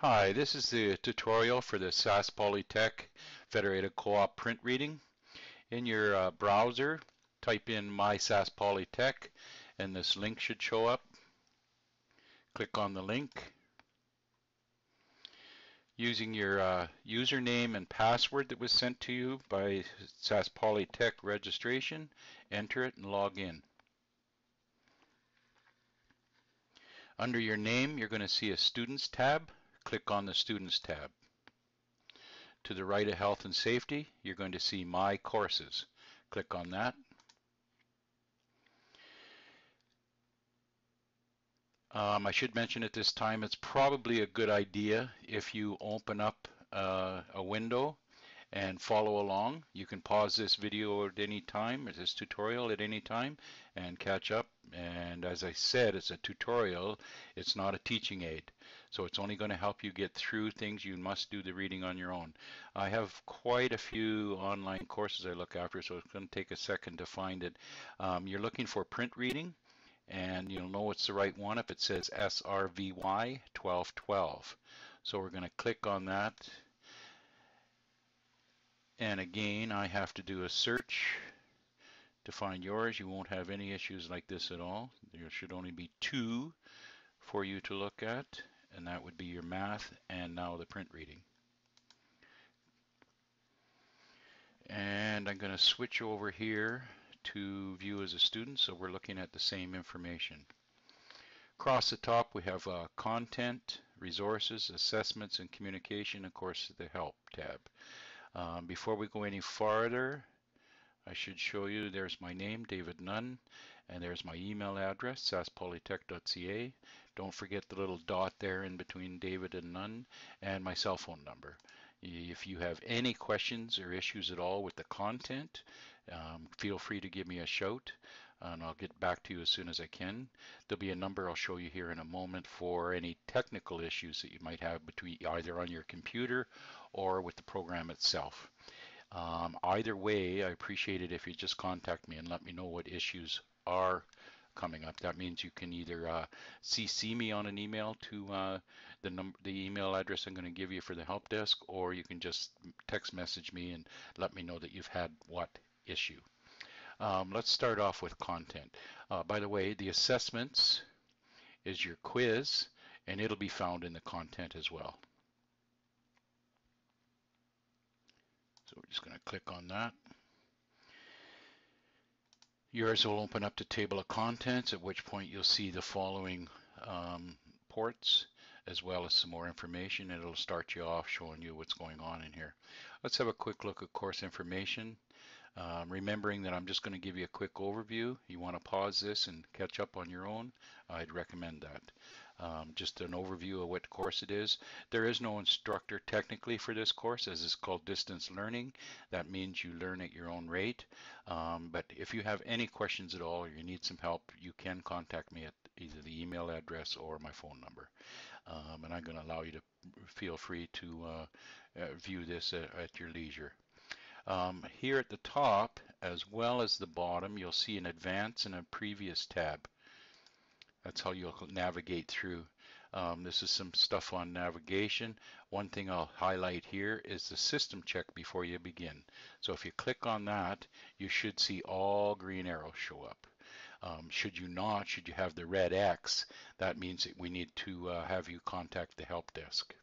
Hi, this is the tutorial for the SAS Polytech Federated Co-op print reading. In your browser, type in My SAS Polytech and this link should show up. Click on the link. Using your username and password that was sent to you by SAS Polytech registration, enter it and log in. Under your name, you're going to see a Students tab. Click on the Students tab. To the right of Health and Safety, you're going to see My Courses. Click on that. I should mention at this time it's probably a good idea if you open up a window and follow along. You can pause this video at any time, or this tutorial at any time, and catch up. And as I said, it's a tutorial, it's not a teaching aid. So it's only going to help you get through things. You must do the reading on your own. I have quite a few online courses I look after, so it's going to take a second to find it. You're looking for print reading, and you'll know it's the right one if it says SRVY 1212. So we're going to click on that. And again, I have to do a search to find yours. You won't have any issues like this at all. There should only be two for you to look at, and that would be your math and now the print reading. And I'm going to switch over here to view as a student, so we're looking at the same information. Across the top we have content, resources, assessments, and communication, of course the help tab. Before we go any farther, I should show you there's my name, David Nunn, and there's my email address, saspolytech.ca. Don't forget the little dot there in between David and Nunn, and my cell phone number. If you have any questions or issues at all with the content, feel free to give me a shout, and I'll get back to you as soon as I can. There'll be a number I'll show you here in a moment for any technical issues that you might have between either on your computer or with the program itself. Either way, I appreciate it if you just contact me and let me know what issues are coming up. That means you can either CC me on an email to the email address I'm going to give you for the help desk, or you can just text message me and let me know that you've had what issue. Let's start off with content. By the way, the assessments is your quiz, and it'll be found in the content as well. So we're just going to click on that. Yours will open up the table of contents, at which point you'll see the following ports, as well as some more information. It'll start you off showing you what's going on in here. Let's have a quick look at course information. Remembering that I'm just going to give you a quick overview. You want to pause this and catch up on your own, I'd recommend that. Just an overview of what course it is. There is no instructor technically for this course, as it's called distance learning. That means you learn at your own rate. But if you have any questions at all or you need some help, you can contact me at either the email address or my phone number. And I'm going to allow you to feel free to view this at your leisure. Here at the top, as well as the bottom, you'll see an advanced and a previous tab. That's how you'll navigate through. This is some stuff on navigation. One thing I'll highlight here is the system check before you begin. So if you click on that, you should see all green arrows show up. Should you not, should you have the red X, that means that we need to have you contact the help desk.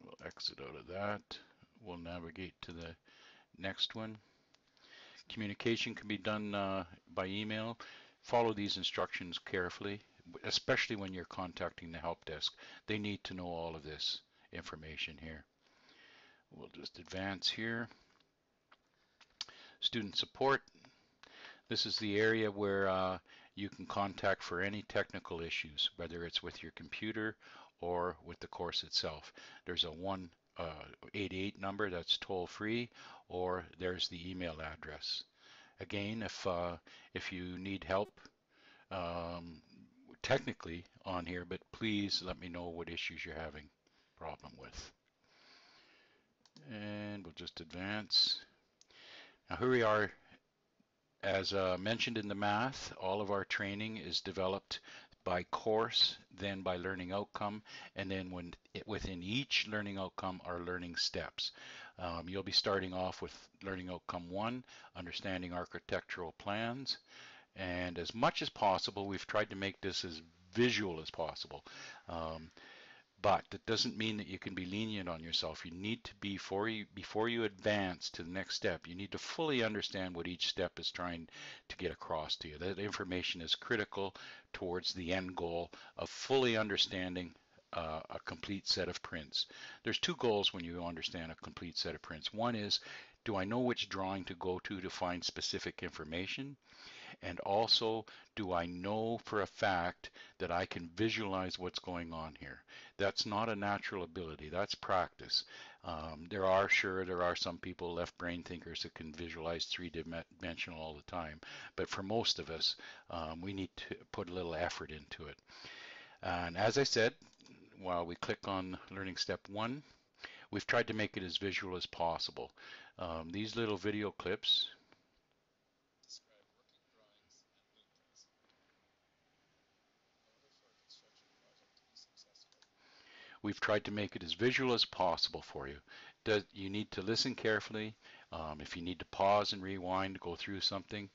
We'll exit out of that. We'll navigate to the next one. Communication can be done by email. Follow these instructions carefully, especially when you're contacting the help desk. They need to know all of this information here. We'll just advance here. Student support. This is the area where you can contact for any technical issues, whether it's with your computer or with the course itself. There's a 188 number that's toll free, or there's the email address. Again, if you need help technically on here, but please let me know what issues you're having problem with. And we'll just advance. Now here we are. As mentioned in the math, all of our training is developed by course then by learning outcome, and then within each learning outcome are learning steps. You'll be starting off with learning outcome 1, understanding architectural plans, and as much as possible, we've tried to make this as visual as possible. Um, but that doesn't mean that you can be lenient on yourself. You need to be, before you advance to the next step, you need to fully understand what each step is trying to get across to you. That information is critical towards the end goal of fully understanding a complete set of prints. There's two goals when you understand a complete set of prints. One is, do I know which drawing to go to find specific information? And also, do I know for a fact that I can visualize what's going on here? That's not a natural ability, that's practice. There are some people, left brain thinkers, that can visualize three-dimensional all the time, but for most of us, we need to put a little effort into it. And as I said, while we click on learning step 1, we've tried to make it as visual as possible. These little video clips we've tried to make it as visual as possible for you. You need to listen carefully. If you need to pause and rewind, go through something.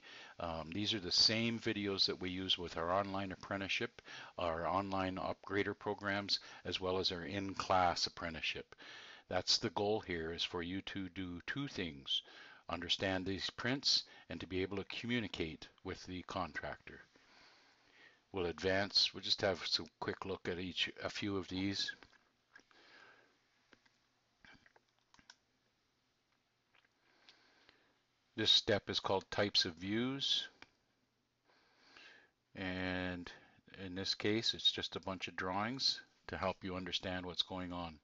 These are the same videos that we use with our online apprenticeship, our online upgrader programs, as well as our in-class apprenticeship. That's the goal here, is for you to do two things: understand these prints and to be able to communicate with the contractor. We'll advance. We'll just have some quick look at a few of these. This step is called types of views, and in this case it's just a bunch of drawings to help you understand what's going on.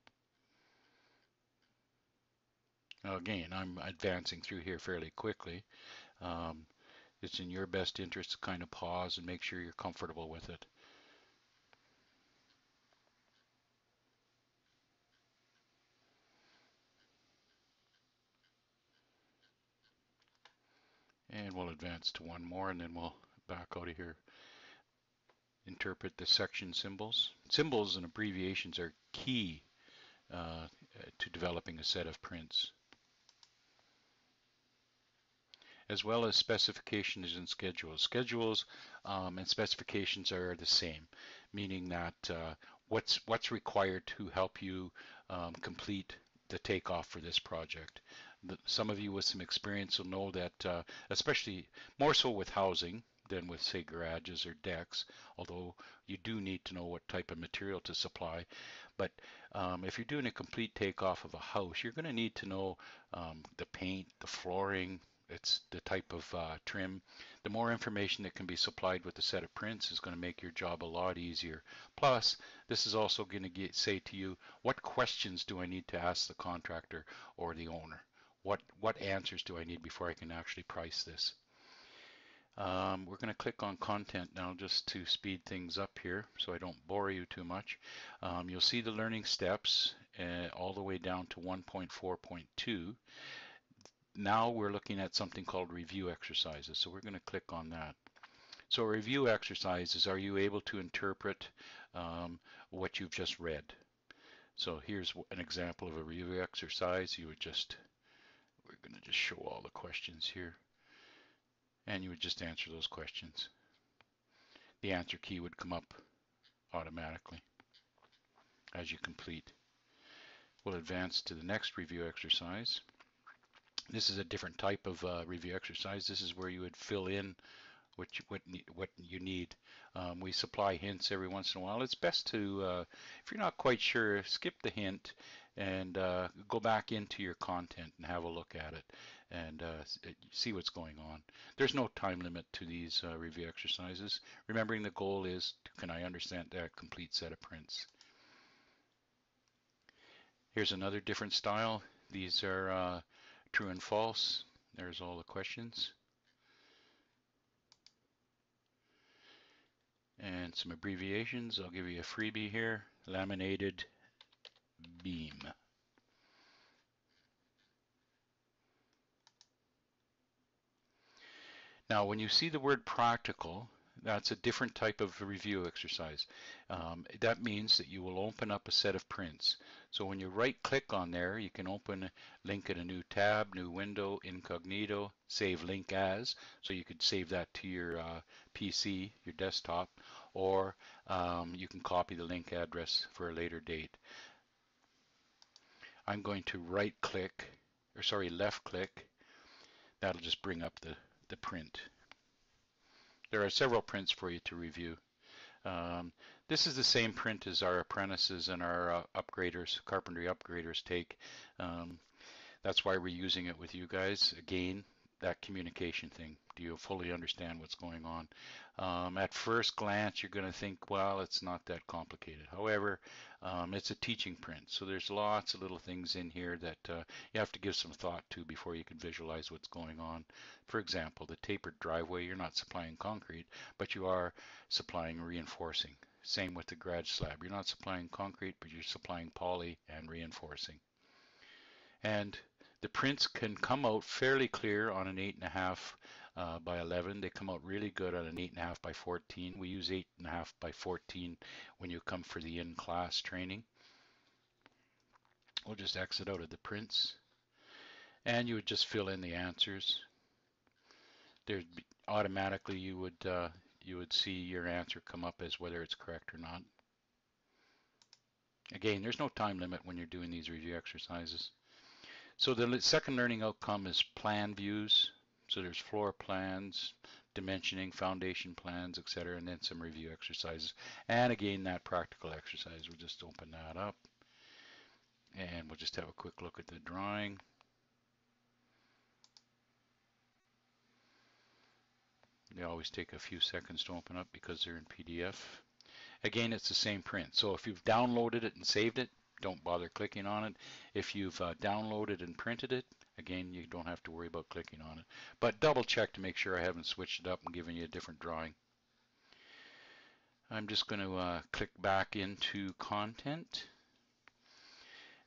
Now again, I'm advancing through here fairly quickly. It's in your best interest to kind of pause and make sure you're comfortable with it. And we'll advance to one more, and then we'll back out of here. Interpret the section symbols. Symbols and abbreviations are key to developing a set of prints, as well as specifications and schedules. Schedules and specifications are the same, meaning that what's required to help you complete the takeoff for this project. Some of you with some experience will know that, especially more so with housing than with, say, garages or decks, although you do need to know what type of material to supply. But if you're doing a complete takeoff of a house, you're going to need to know the paint, the flooring, it's the type of trim. The more information that can be supplied with the set of prints is going to make your job a lot easier. Plus, this is also going to say to you, what questions do I need to ask the contractor or the owner? What answers do I need before I can actually price this? We're going to click on content now just to speed things up here so I don't bore you too much. You'll see the learning steps all the way down to 1.4.2. Now we're looking at something called review exercises, so we're going to click on that. So review exercises, are you able to interpret what you've just read? So here's an example of a review exercise. We're going to just show all the questions here, and you would just answer those questions. The answer key would come up automatically as you complete. We'll advance to the next review exercise. This is a different type of review exercise. This is where you would fill in what you need. We supply hints every once in a while. It's best to, if you're not quite sure, skip the hint and go back into your content and have a look at it and see what's going on. There's no time limit to these review exercises. Remembering the goal is, can I understand that complete set of prints? Here's another different style. These are true and false. There's all the questions. And some abbreviations. I'll give you a freebie here. Laminated beam. Now when you see the word practical, That's a different type of review exercise. That means that you will open up a set of prints. So when you right click on there, you can open link in a new tab, new window, incognito, save link as. So you could save that to your PC, your desktop, or you can copy the link address for a later date. I'm going to right click, or sorry, left click. That'll just bring up the print. There are several prints for you to review. This is the same print as our apprentices and our upgraders, carpentry upgraders take. Um, that's why we're using it with you guys. Again, that communication thing. Do you fully understand what's going on? At first glance, you're going to think, well, it's not that complicated. However, it's a teaching print, so there's lots of little things in here that you have to give some thought to before you can visualize what's going on. For example, the tapered driveway, you're not supplying concrete, but you are supplying reinforcing. Same with the garage slab. You're not supplying concrete, but you're supplying poly and reinforcing. And the prints can come out fairly clear on an 8.5 by 11. They come out really good on an 8.5 by 14. We use 8.5 by 14 when you come for the in-class training. We'll just exit out of the prints, and you would just fill in the answers. There'd be, automatically you would see your answer come up as whether it's correct or not. Again, there's no time limit when you're doing these review exercises. So the second learning outcome is plan views. So there's floor plans, dimensioning, foundation plans, etc., and then some review exercises. And again, that practical exercise, we'll just open that up. And we'll just have a quick look at the drawing. They always take a few seconds to open up because they're in PDF. Again, it's the same print. So if you've downloaded it and saved it, don't bother clicking on it. If you've downloaded and printed it, again, you don't have to worry about clicking on it. But double check to make sure I haven't switched it up and given you a different drawing. I'm just going to click back into content.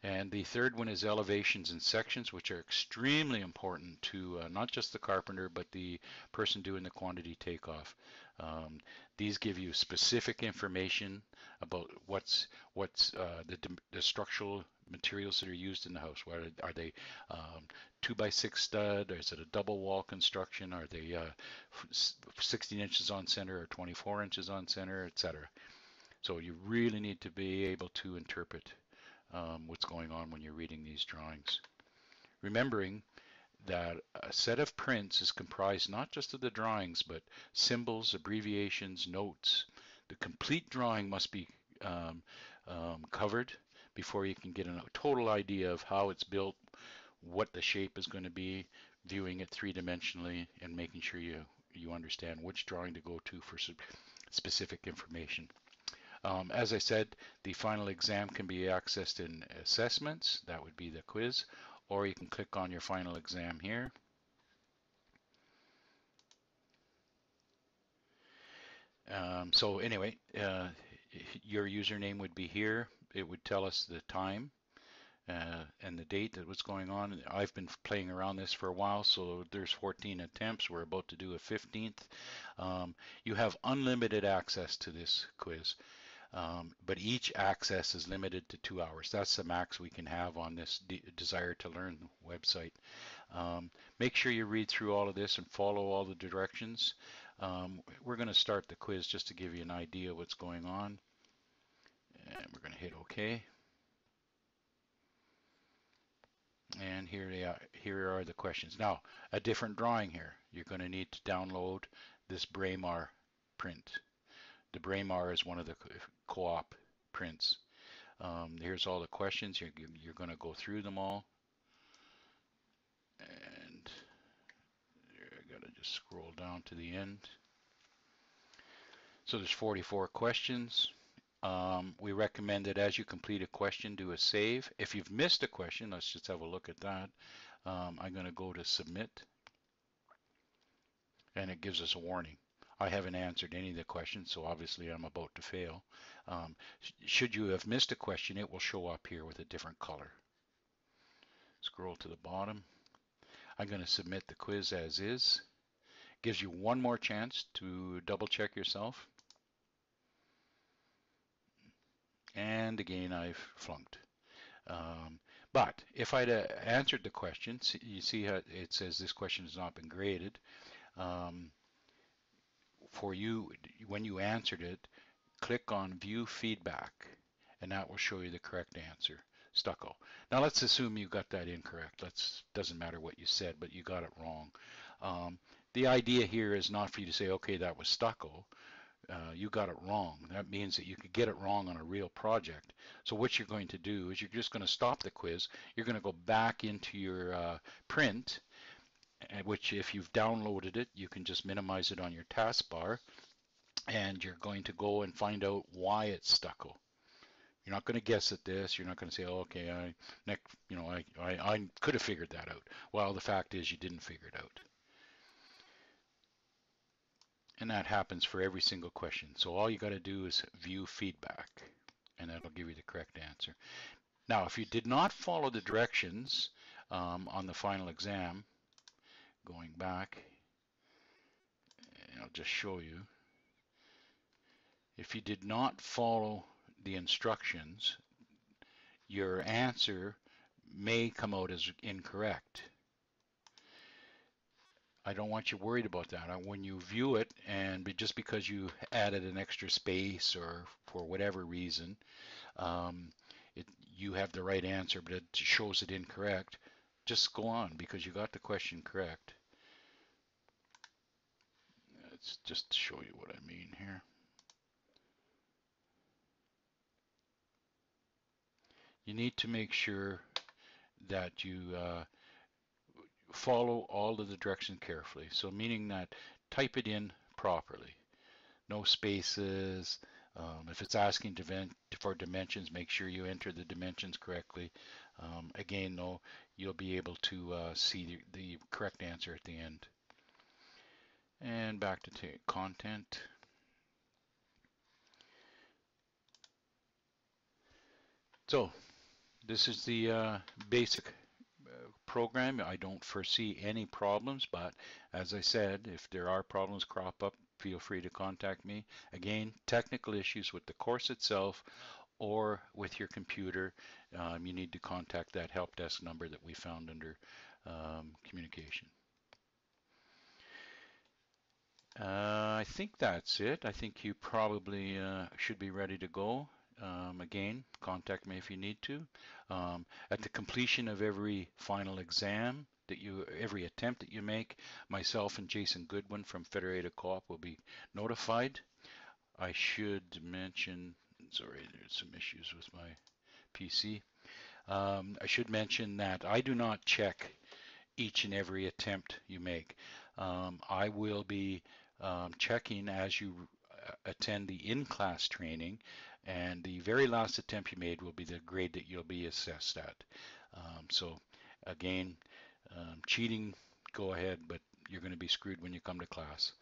And the third one is elevations and sections, which are extremely important to not just the carpenter, but the person doing the quantity takeoff. These give you specific information about what's the structural materials that are used in the house. What are they 2x6 stud, or is it a double wall construction? Are they 16 inches on center or 24 inches on center, etc. So you really need to be able to interpret what's going on when you're reading these drawings. Remembering that a set of prints is comprised not just of the drawings, but symbols, abbreviations, notes. The complete drawing must be covered before you can get a total idea of how it's built, what the shape is going to be, viewing it three-dimensionally, and making sure you understand which drawing to go to for specific information. As I said, the final exam can be accessed in assessments. That would be the quiz, or you can click on your final exam here. So anyway, your username would be here. It would tell us the time and the date that was going on. I've been playing around this for a while, so there's 14 attempts. We're about to do a 15th. You have unlimited access to this quiz. But each access is limited to 2 hours. That's the max we can have on this Desire to Learn website. Make sure you read through all of this and follow all the directions. We're going to start the quiz just to give you an idea of what's going on. And we're going to hit OK. And here they are. Here are the questions. Now, a different drawing here. You're going to need to download this Braemar print. The Braemar is one of the co-op prints. Here's all the questions. You're going to go through them all. And I got to just scroll down to the end. So there's 44 questions. We recommend that as you complete a question, do a save. If you've missed a question, let's just have a look at that. I'm going to go to submit. And it gives us a warning. I haven't answered any of the questions, so obviously I'm about to fail. Should you have missed a question, it will show up here with a different color. Scroll to the bottom. I'm going to submit the quiz as is. Gives you one more chance to double check yourself. And again, I've flunked. Um, but if I'd answered the question, you see how it says this question has not been graded. Um, for you, when you answered it, click on View Feedback, and that will show you the correct answer, stucco. Now let's assume you got that incorrect. Doesn't matter what you said, but you got it wrong. The idea here is not for you to say, okay, that was stucco. You got it wrong. That means that you could get it wrong on a real project. So what you're going to do is you're just going to stop the quiz. You're going to go back into your print, which if you've downloaded it, you can just minimize it on your taskbar, and you're going to go and find out why it's stucco. You're not going to guess at this. You're not going to say, oh, okay, I could have figured that out. Well, the fact is you didn't figure it out. And that happens for every single question. So all you got to do is view feedback, and that'll give you the correct answer. Now, if you did not follow the directions on the final exam, going back, I'll just show you. If you did not follow the instructions, your answer may come out as incorrect. I don't want you worried about that. When you view it, and just because you added an extra space or for whatever reason, you have the right answer, but it shows it incorrect, just go on because you got the question correct. Let's just show you what I mean here. You need to make sure that you follow all of the directions carefully. So meaning that type it in properly. No spaces. If it's asking for dimensions, make sure you enter the dimensions correctly. Again, though, you'll be able to see the correct answer at the end. And back to content. So this is the basic program. I don't foresee any problems, but as I said, if there are problems crop up, feel free to contact me. Again, technical issues with the course itself or with your computer, you need to contact that help desk number that we found under communication. I think that's it. I think you probably should be ready to go. Again, contact me if you need to. At the completion of every final exam, every attempt that you make, myself and Jason Goodwin from Federated Co-op will be notified. I should mention, sorry, there's some issues with my PC. I should mention that I do not check each and every attempt you make. I will be checking as you attend the in-class training, and the very last attempt you made will be the grade that you'll be assessed at. So again, cheating, go ahead, but you're going to be screwed when you come to class.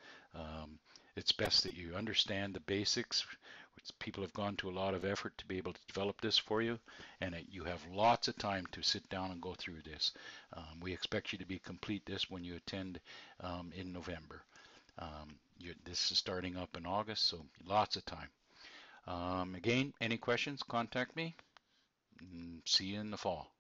It's best that you understand the basics. People have gone to a lot of effort to be able to develop this for you, and you have lots of time to sit down and go through this. We expect you to be complete this when you attend in November. This is starting up in August, so lots of time. Again, any questions, contact me. See you in the fall.